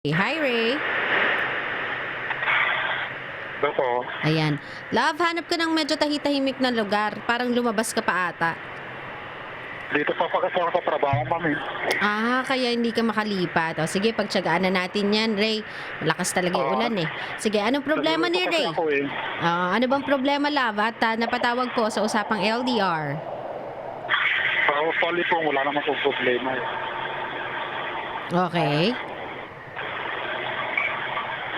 Hi, Ray. Dito, Ayan. Love, hanap ka ng medyo tahitahimik na lugar. Parang lumabas ka pa ata. dito pa kasi ako sa trabaho, mami. Kaya hindi ka makalipat. O, sige, pagtsagaan na natin yan, Ray. Malakas talaga yung ulan eh. Sige, anong problema ni Nandito kasi Ray? ako eh. Ano bang problema, Love? At napatawag po sa Usapang LDR. Actually po, wala naman po problema eh. Okay.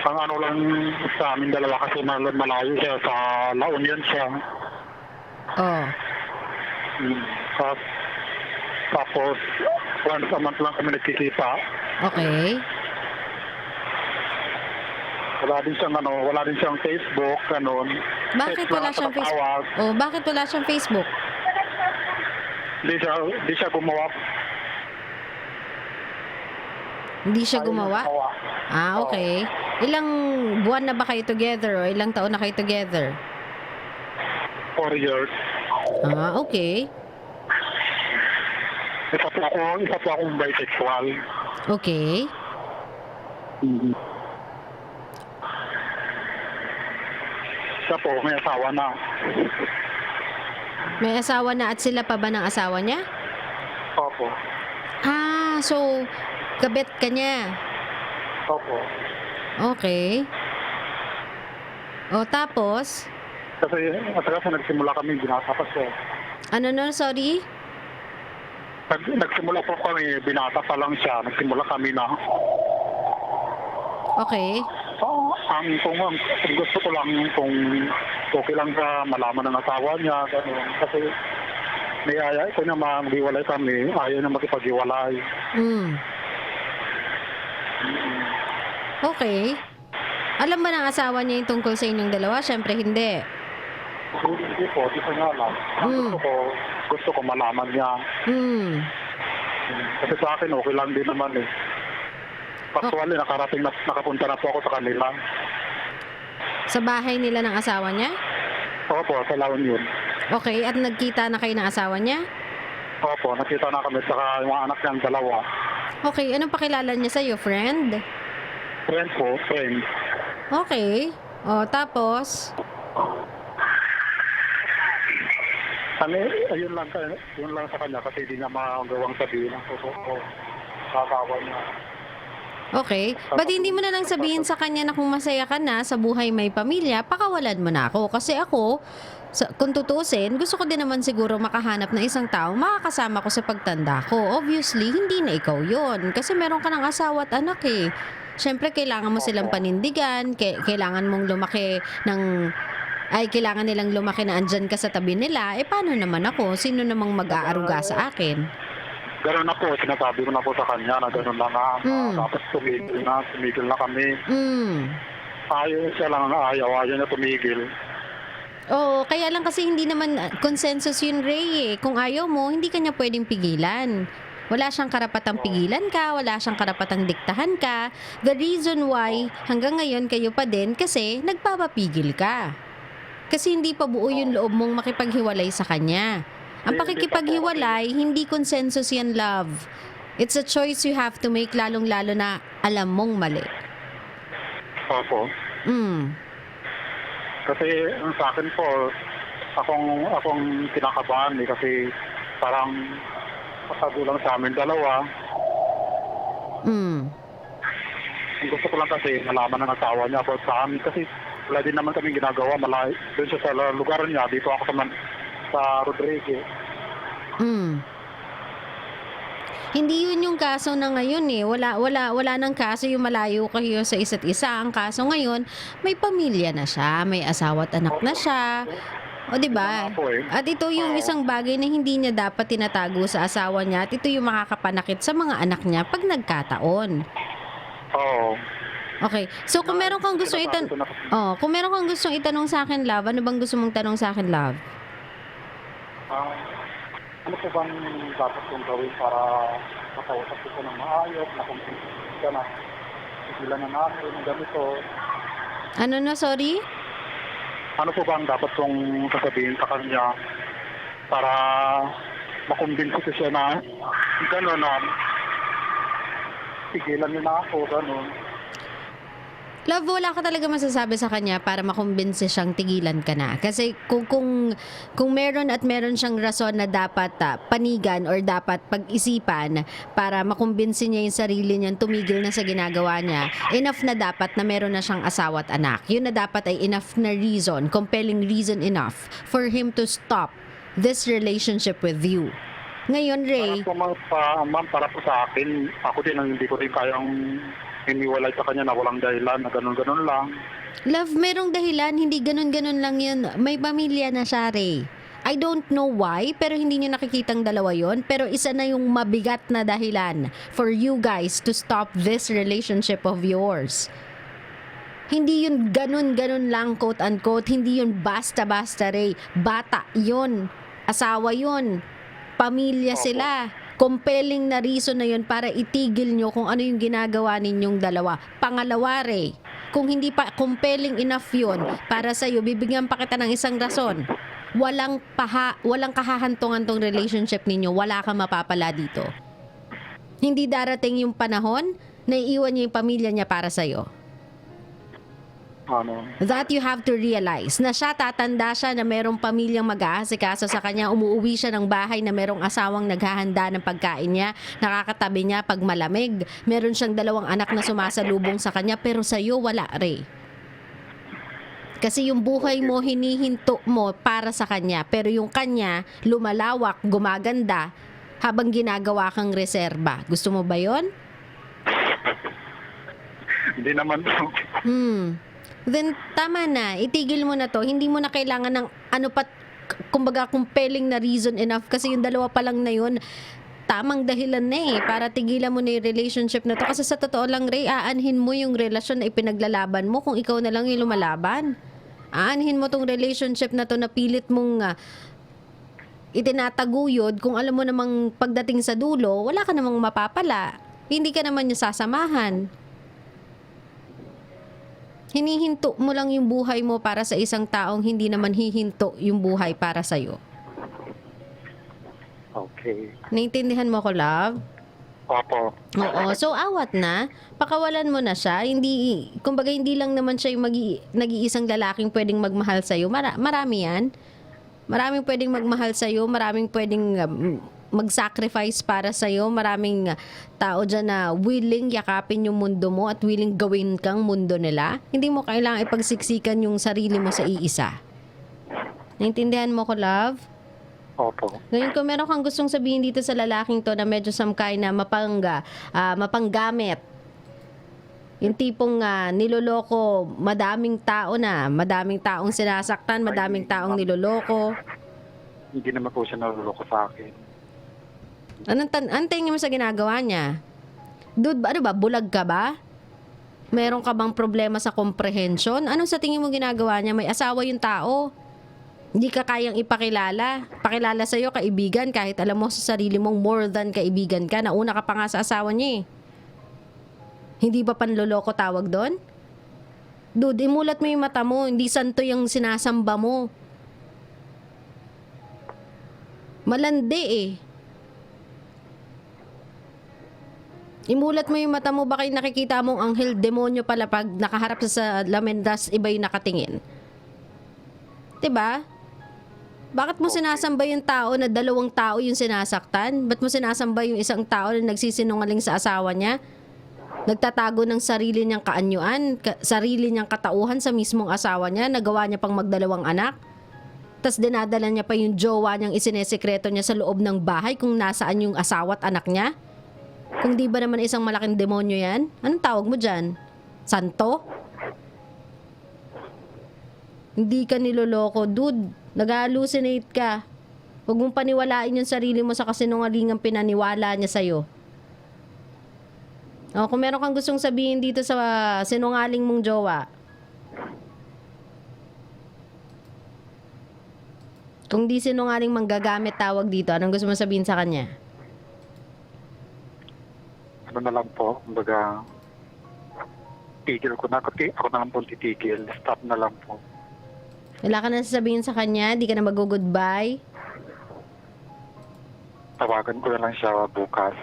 Ang ano lang sa amin dalawa kasi malayo siya sa La Union siya. Oh. Tapos, once a month lang kami nagkikita. Okay. Wala din siyang Facebook, ganun. Bakit Text wala lang siyang sa Facebook? tawag. Oh, bakit wala siyang Facebook? Di siya gumawa. Hindi siya gumawa? Okay. Ilang buwan na ba kayo together o ilang taon na kayo together? 4 years. Okay. Isa po akong bisexual. Okay. Siya po, may asawa na. May asawa na at sila pa ba ng asawa niya? Opo. So, kabet ka niya. Opo. Okay. O, tapos? Kasi nagsimula kami, binata pa siya. Sorry? Nagsimula po kami, binata pa lang siya. Nagsimula kami na. Okay. Kung gusto ko lang, kung okay lang sa malaman ng asawa niya, gano'n. Kasi may ito na maghiwalay kami, ayaw na makipaghiwalay. Okay. Alam ba ng asawa niya yung tungkol sa inyong dalawa? Siyempre hindi. Hindi po, di ko nga alam. Gusto ko malaman niya. Kasi sa akin, okay lang din naman eh. Actually, nakapunta na po ako sa kanila. Sa bahay nila ng asawa niya? Opo, sa La Union. Okay, at nagkita na kayo ng asawa niya? Opo, nakita na kami sa yung mga anak niyang dalawa. Okay, anong pakilala niya sa'yo? Friend? Friend po, friend. Okay. O, tapos? Yun lang sa kanya kasi hindi niya magawang sabihin ang totoo ko. Kakawa niya. Okay. Ba't hindi mo na lang sabihin sa kanya na kung masaya ka na sa buhay may pamilya, pakawalan mo na ako. Kasi ako, kung tutusin, gusto ko din naman siguro makahanap ng isang tao makakasama ko sa pagtanda ko. Obviously, hindi na ikaw yon. Kasi meron ka ng asawa at anak eh. Siyempre, kailangan mo silang panindigan, kailangan mong lumaki kailangan nilang lumaki na andyan ka sa tabi nila. Paano naman ako? Sino namang mag-aaruga sa akin? Gano'n na po, sinasabi ko na po sa kanya na gano'n lang nga. Tapos tumigil na kami. Ayaw niya tumigil. Oo, kaya lang kasi hindi naman consensus yun, Ray eh. Kung ayaw mo, hindi ka niya pwedeng pigilan. Wala siyang karapatang pigilan ka, wala siyang karapatang diktahan ka. The reason why hanggang ngayon kayo pa din kasi nagpapapigil ka. Kasi hindi pa buo yung loob mong makipaghiwalay sa kanya. Ang pakikipaghiwalay, hindi consensus yan, love. It's a choice you have to make, lalong-lalo na alam mong mali. Opo. Kasi sa akin po, akong kinakabahan eh, kasi parang pasagulang sa amin dalawa. Gusto ko lang kasi malaman ng asawa niya about sa amin kasi wala din naman kami ginagawa. Doon siya sa lugar niya, dito ako sa Rodriguez. Hindi yun yung kaso na ngayon eh. Wala nang kaso yung malayo kayo sa isa't isa. Ang kaso ngayon, may pamilya na siya, may asawa at anak na siya. O diba? At ito yung isang bagay na hindi niya dapat tinatago sa asawa niya at ito yung makakapanakit sa mga anak niya pag nagkataon. Oo. Okay. So kung meron kang gustong itanong sa akin, love, ano bang gusto mong tanong sa akin, love? Ano po bang dapat kong gawin para makausap ko ng maayos, makumpinsin ka na sila na namin ng ganito? Sorry? Ano po bang dapat kong sasabihin sa kanya para makumbinsin ko siya na gano'n na pigilan niya na ako, gano'n. Love, wala ka talaga masasabi sa kanya para makumbinsi siyang tigilan ka na. Kasi kung meron at meron siyang rason na dapat panigan or dapat pag-isipan para makumbinsi niya yung sarili niyang tumigil na sa ginagawa niya, enough na dapat na meron na siyang asawa at anak. Yun na dapat ay enough na reason, compelling reason enough for him to stop this relationship with you. Ngayon, Ray, Ma'am, para po sa akin, ako din ang hindi ko rin kayang hiniwalay sa kanya na walang dahilan, na ganun-ganun lang. love, merong dahilan, hindi ganun-ganun lang yun. May pamilya na siya, Ray. I don't know why, pero hindi nyo nakikitang dalawa yon. Pero isa na yung mabigat na dahilan for you guys to stop this relationship of yours. Hindi yun ganun-ganun lang, quote-unquote. Hindi yun basta-basta, Ray. Bata yun. Asawa yun. Pamilya sila. Compelling na reason na yun para itigil nyo kung ano yung ginagawa ninyong dalawa. Pangalawa, Ray, kung hindi pa compelling enough yun para sa'yo, bibigyan pa kita ng isang rason. Walang kahahantungan tong relationship ninyo. Wala kang mapapala dito. Hindi darating yung panahon na iiwan niya yung pamilya niya para sa'yo. That you have to realize na siya, tatanda siya na merong pamilyang mag-aasikaso sa kanya, umuwi siya ng bahay na merong asawang naghahanda ng pagkain niya, nakakatabi niya pag malamig, meron siyang 2 anak na sumasalubong sa kanya, pero sa'yo wala, Ray. Kasi yung buhay mo, hinihinto mo para sa kanya, pero yung kanya, lumalawak, gumaganda, habang ginagawa kang reserba. Gusto mo ba yon? Hindi naman po. Then tama na, itigil mo na to. Hindi mo na kailangan ng kumbaga compelling na reason enough, kasi yung 2 pa lang na yun, tamang dahilan na para tigilan mo na yung relationship na to. Kasi sa totoo lang, Ray, aanhin mo yung relasyon na ipinaglalaban mo kung ikaw na lang yung lumalaban. Aanhin mo tong relationship na to na pilit mong itinataguyod kung alam mo namang pagdating sa dulo, wala ka namang mapapala. Hindi ka naman niya sasamahan. Hinihinto mo lang yung buhay mo para sa isang taong hindi naman hihinto yung buhay para sa'yo. Okay. Naintindihan mo ko, love? Opo. Oo. So, awat na. Pakawalan mo na siya. Hindi, kumbaga, hindi lang naman siya yung nag-iisang lalaking pwedeng magmahal sa'yo. Marami yan. Maraming pwedeng magmahal sa'yo. Maraming pwedeng mag-sacrifice para sa'yo. Maraming tao dyan na willing yakapin yung mundo mo at willing gawin kang mundo nila. Hindi mo kailangang ipagsiksikan yung sarili mo sa iisa. Naintindihan mo ko, love? Opo. Ngayon, kung meron kang gustong sabihin dito sa lalaking to na medyo samkay na mapanggamit, yung tipong niloloko, madaming tao na, madaming taong sinasaktan, madaming taong niloloko. Hindi naman po siya naluloko sa akin. Anong tingin mo sa ginagawa niya? Dude, ano ba? Bulag ka ba? Meron ka bang problema sa comprehension? Ano sa tingin mo ginagawa niya? May asawa yung tao. Hindi ka kayang ipakilala. Pakilala sa'yo, kaibigan, kahit alam mo sa sarili mong more than kaibigan ka. Nauna ka pa nga sa asawa niya eh. Hindi ba panloloko tawag doon? Dude, imulat mo yung mata mo. Hindi santo yung sinasamba mo. Malandi eh. Imulat mo yung mata mo, baka yung nakikita mong anghel, demonyo pala pag nakaharap sa salamin, das iba yung nakatingin. 'Di ba? Bakit mo sinasamba yung tao na 2 tao yung sinasaktan? Ba't mo sinasamba yung isang tao na nagsisinungaling sa asawa niya? Nagtatago ng sarili niyang kaanyuan, sarili niyang katauhan sa mismong asawa niya, nagawa niya pang mag2 anak? Tas dinadala niya pa yung jowa niyang isinesekreto niya sa loob ng bahay kung nasaan yung asawa at anak niya? Kung di ba naman isang malaking demonyo yan? Anong tawag mo dyan? Santo? Hindi ka niloloko, dude. Nag-hallucinate ka. Huwag mong paniwalain yung sarili mo sa kasinungalingang pinaniwala niya sa'yo. O, kung meron kang gustong sabihin dito sa sinungaling mong jowa, kung di sinungaling manggagamit tawag dito, anong gusto mo sabihin sa kanya? Ano na lang po, kumbaga, tigil ko na. Ako na lang po titigil. Stop na lang po. Wala ka na sasabihin sa kanya? Di ka na mag-goodbye? Tawagan ko na lang siya bukas.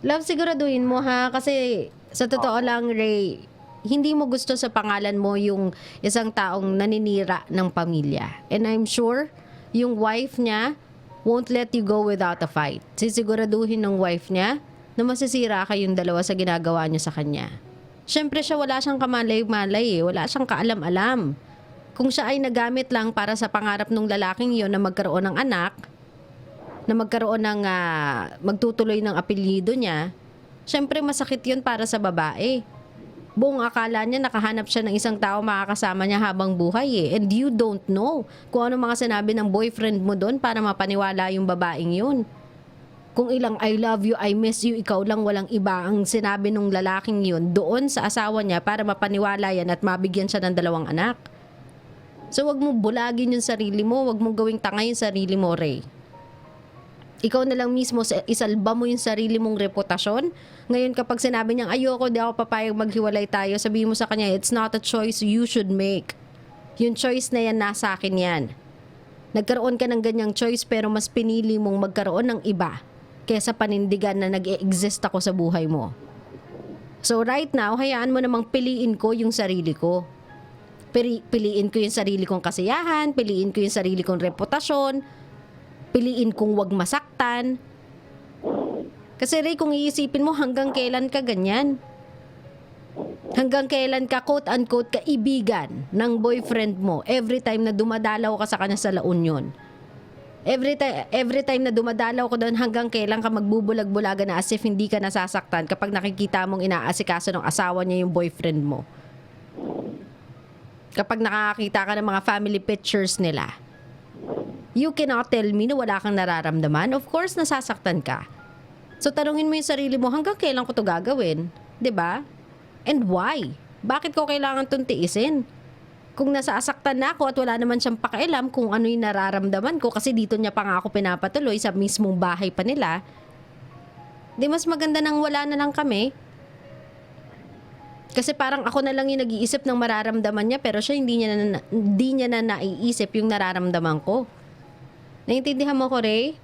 Love, siguraduhin mo ha. Kasi sa totoo lang, Ray, hindi mo gusto sa pangalan mo yung isang taong naninira ng pamilya. And I'm sure yung wife niya won't let you go without a fight. Sisiguraduhin ng wife niya na masisira kayong dalawa sa ginagawa niyo sa kanya. Siyempre siya wala siyang kamalay-malay wala siyang kaalam-alam. Kung siya ay nagamit lang para sa pangarap ng lalaking yon na magkaroon ng anak, na magkaroon ng magtutuloy ng apelyido niya, siyempre masakit yun para sa babae. Buong akala niya nakahanap siya ng isang tao makakasama niya habang buhay And you don't know kung ano mga sinabi ng boyfriend mo doon para mapaniwala yung babaeng yun. Kung ilang I love you, I miss you, ikaw lang walang iba ang sinabi ng lalaking yun doon sa asawa niya para mapaniwala yan at mabigyan siya ng 2 anak. So wag mo bulagin yung sarili mo, wag mo gawing tanga yung sarili mo, Ray. Ikaw na lang mismo, isalba mo yung sarili mong reputasyon. Ngayon kapag sinabi niyang ayoko, di ako papayag maghiwalay tayo, sabihin mo sa kanya, it's not a choice you should make. Yung choice na yan, nasa akin yan. Nagkaroon ka ng ganyang choice pero mas pinili mong magkaroon ng iba kesa panindigan na nag-e-exist ako sa buhay mo. So right now, hayaan mo namang piliin ko yung sarili ko. Piliin ko yung sarili kong kasiyahan, piliin ko yung sarili kong reputasyon, piliin kong wag masaktan. Kasi Ray, kung iisipin mo hanggang kailan ka ganyan? Hanggang kailan ka quote-unquote kaibigan ng boyfriend mo every time na dumadalaw ka sa kanya sa La Union? Every time na dumadalaw ko doon, hanggang kailan ka magbubulag-bulagan na as if hindi ka nasasaktan kapag nakikita mong inaasikaso ng asawa niya yung boyfriend mo? Kapag nakakita ka ng mga family pictures nila, you cannot tell me na wala kang nararamdaman. Of course, nasasaktan ka. So, tanungin mo yung sarili mo, hanggang kailan ko to gagawin? 'Di ba? And why? Bakit ko kailangan itong tiisin? Kung nasasaktan na ako at wala naman siyang pakialam kung ano yung nararamdaman ko kasi dito niya pa nga ako pinapatuloy sa mismong bahay pa nila, di mas maganda nang wala na lang kami. Kasi parang ako na lang yung nag-iisip ng mararamdaman niya pero siya hindi niya na naiisip yung nararamdaman ko. Naiintindihan mo ko, Ray?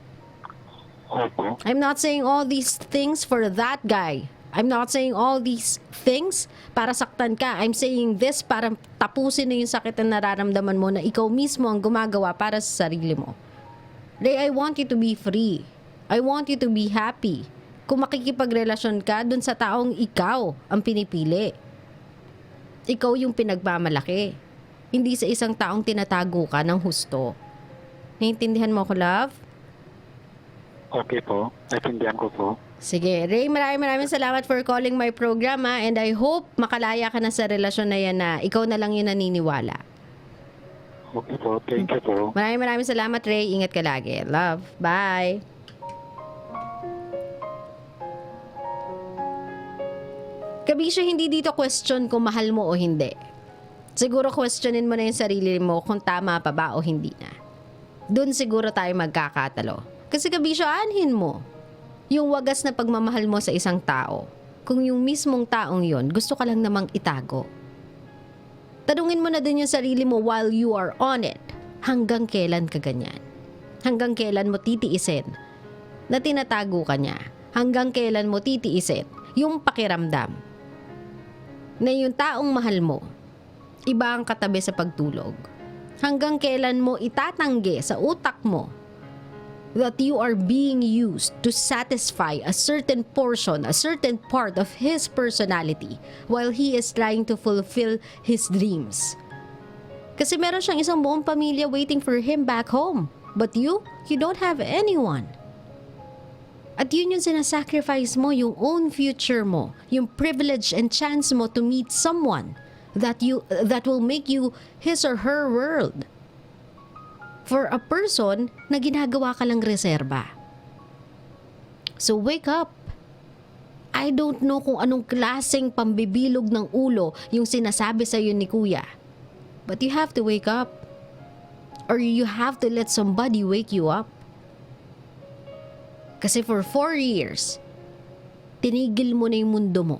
Opo. I'm not saying all these things for that guy. I'm not saying all these things para saktan ka. I'm saying this para tapusin na yung sakit na nararamdaman mo na ikaw mismo ang gumagawa para sa sarili mo. Ray, I want you to be free. I want you to be happy. Kung makikipagrelasyon ka dun sa taong ikaw ang pinipili. Ikaw yung pinagmamalaki. Hindi sa isang taong tinatago ka ng husto. Naiintindihan mo ko, love? Okay po. Naintindihan ko po. Sige, Ray, maraming salamat for calling my program and I hope makalaya ka na sa relasyon na yan na ikaw na lang yung naniniwala. Okay po. Thank you po. Maraming salamat, Ray. Ingat ka lagi. Love. Bye. Kabisyo, hindi dito question kung mahal mo o hindi. Siguro questionin mo na yung sarili mo kung tama pa ba o hindi na. Doon siguro tayo magkakatalo. Kasi kabisyo, anhin mo yung wagas na pagmamahal mo sa isang tao. Kung yung mismong taong yon gusto ka lang namang itago. Tanungin mo na din yung sarili mo while you are on it. Hanggang kailan ka ganyan? Hanggang kailan mo titiisin na tinatago ka niya? Hanggang kailan mo titiisin yung pakiramdam na yung taong mahal mo, iba ang katabi sa pagtulog? Hanggang kailan mo itatanggi sa utak mo that you are being used to satisfy a certain portion, a certain part of his personality while he is trying to fulfill his dreams? Kasi meron siyang isang buong pamilya waiting for him back home. But you don't have anyone. At yun yung sinasacrifice mo, yung own future mo, yung privilege and chance mo to meet someone that will make you his or her world. For a person na ginagawa ka lang reserba. So wake up. I don't know kung anong klaseng pambibilog ng ulo yung sinasabi sa'yo ni Kuya. But you have to wake up. Or you have to let somebody wake you up. Kasi for 4 years, tinigil mo na yung mundo mo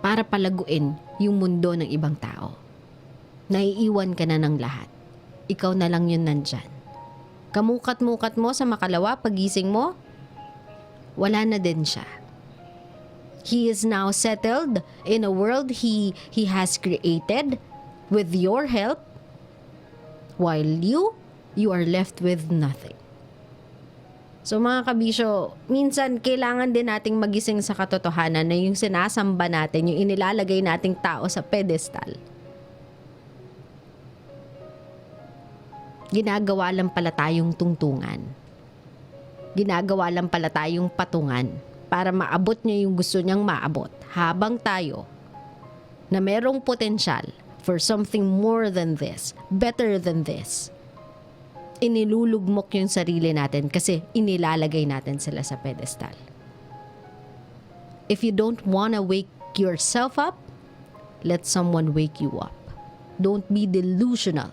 para palaguin yung mundo ng ibang tao. Naiiwan ka na ng lahat. Ikaw na lang yun nandyan. Kamukat-mukat mo sa makalawa, pagising mo, wala na din siya. He is now settled in a world he has created with your help, while you are left with nothing. So mga kabisyo, minsan kailangan din nating magising sa katotohanan na yung sinasamba natin, yung inilalagay nating tao sa pedestal, ginagawa lang pala tayong tungtungan. Ginagawa lang pala tayong patungan para maabot niya yung gusto niyang maabot. Habang tayo na merong potensyal for something more than this, better than this, inilulugmok yung sarili natin kasi inilalagay natin sila sa pedestal. If you don't wanna wake yourself up, let someone wake you up. Don't be delusional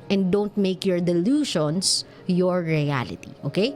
and don't make your delusions your reality. Okay?